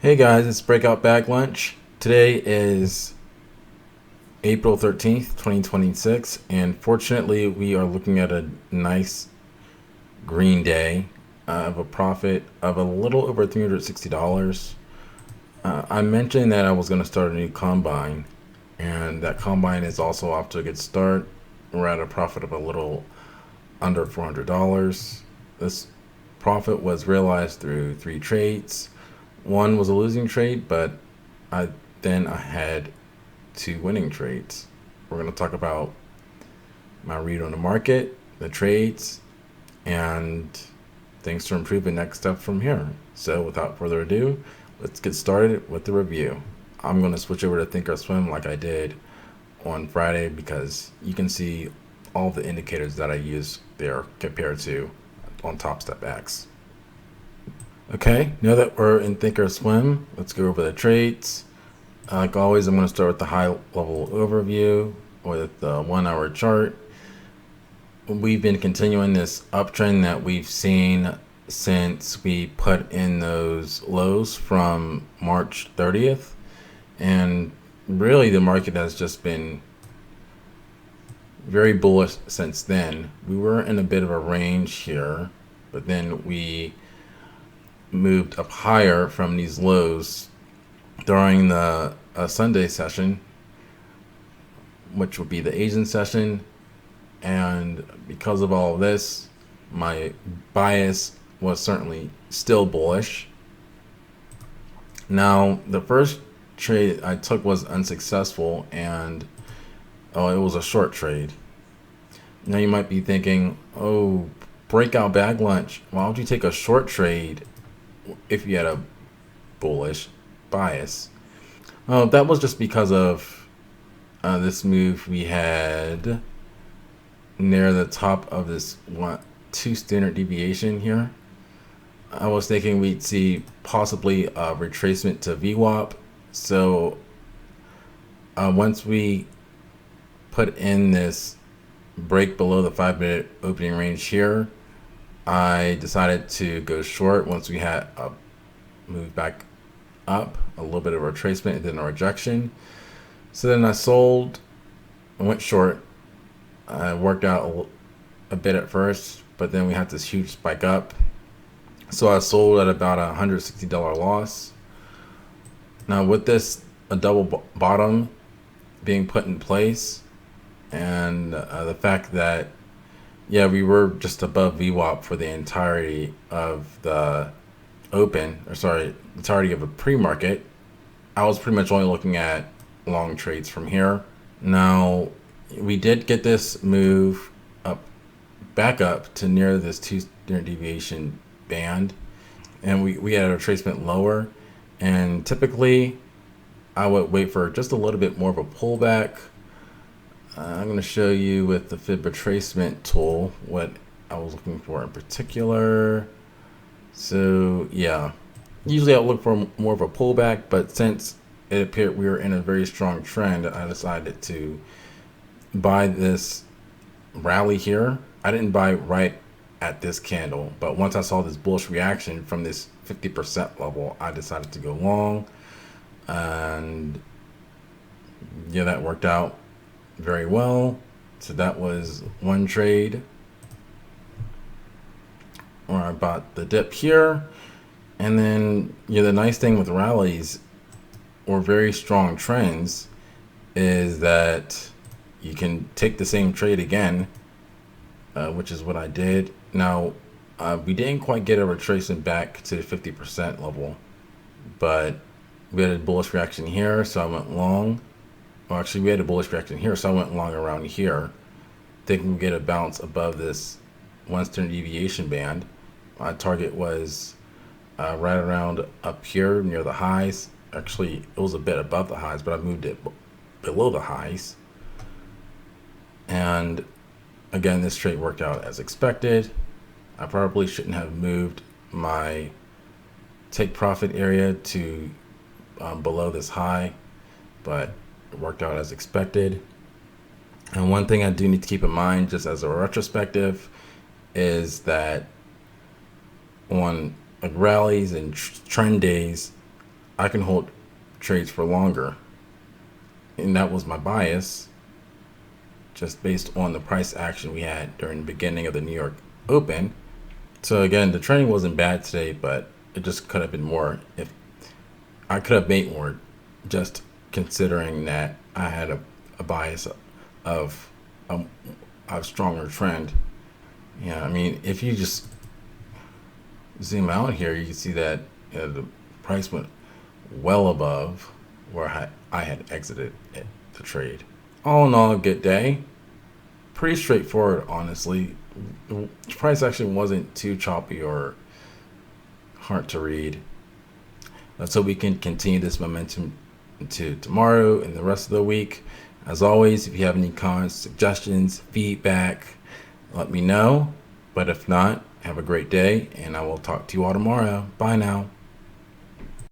Hey guys, it's Breakout Bag Lunch. Today is April 13th, 2026, and fortunately, we are looking at a nice green day of a profit of a little over $360. I mentioned that I was going to start a new combine, and that combine is also off to a good start. We're at a profit of a little under $400. This profit was realized through three trades. One was a losing trade, but I I had two winning trades. We're going to talk about my read on the market, the trades, and things to improve the next step from here. So without further ado, let's get started with the review. I'm going to switch over to Thinkorswim like I did on Friday because you can see all the indicators that I use there compared to on Topstep X. Okay, now that we're in Thinkorswim, let's go over the trades. Like always, I'm going to start with the high level overview with the 1 hour chart. We've been continuing this uptrend that we've seen since we put in those lows from March 30th. And really, the market has just been very bullish since then. We were in a bit of a range here, but then we moved up higher from these lows during the Sunday session, which would be the Asian session. And because of all of this, my bias was certainly still bullish. Now, the first trade I took was unsuccessful, and it was a short trade. Now you might be thinking, oh, breakout bag lunch, why would you take a short trade if you had a bullish bias? Well, that was just because of this move we had near the top of this 2 standard deviation here. I was thinking we'd see possibly a retracement to VWAP. So once we put in this break below the 5-minute opening range here, I decided to go short once we had a move back up, a little bit of a retracement and then a rejection. So then I sold, I went short. I worked out a bit at first, but then we had this huge spike up. So I sold at about a $160 loss. Now with this, a double bottom being put in place, and the fact that we were just above VWAP for the entirety of the entirety of a pre-market. I was pretty much only looking at long trades from here. Now, we did get this move back up to near this 2 standard deviation band, and we had a retracement lower. And typically, I would wait for just a little bit more of a pullback. I'm going to show you with the fib retracement tool what I was looking for in particular. So yeah, usually I'll look for more of a pullback, but since it appeared we were in a very strong trend, I decided to buy this rally here. I didn't buy right at this candle, but once I saw this bullish reaction from this 50% level, I decided to go long, and yeah, that worked out very well. So that was one trade where I bought the dip here. And then the nice thing with rallies or very strong trends is that you can take the same trade again, which is what I did. Now, we didn't quite get a retracement back to the 50% level, but we had a bullish reaction here, so I went long. Well, actually, we had a bullish reaction here, so I went long around here, thinking we'd get a bounce above this 1 standard deviation band. My target was right around up here near the highs. Actually, it was a bit above the highs, but I moved it below the highs. And again, this trade worked out as expected. I probably shouldn't have moved my take profit area to below this high, but it worked out as expected. And one thing I do need to keep in mind, just as a retrospective, is that on rallies and trend days, I can hold trades for longer. And that was my bias, just based on the price action we had during the beginning of the New York Open. So again, the trading wasn't bad today, but it just could have been more. If I could have made more, just considering that I had a bias of a stronger trend. Yeah, I mean, if you just zoom out here, you can see that the price went well above where I had exited the trade. All in all, a good day. Pretty straightforward, honestly. The price action wasn't too choppy or hard to read. Let's hope we can continue this momentum into tomorrow and the rest of the week. As always, if you have any comments, suggestions, feedback, let me know. But if not, have a great day, and I will talk to you all tomorrow. Bye now.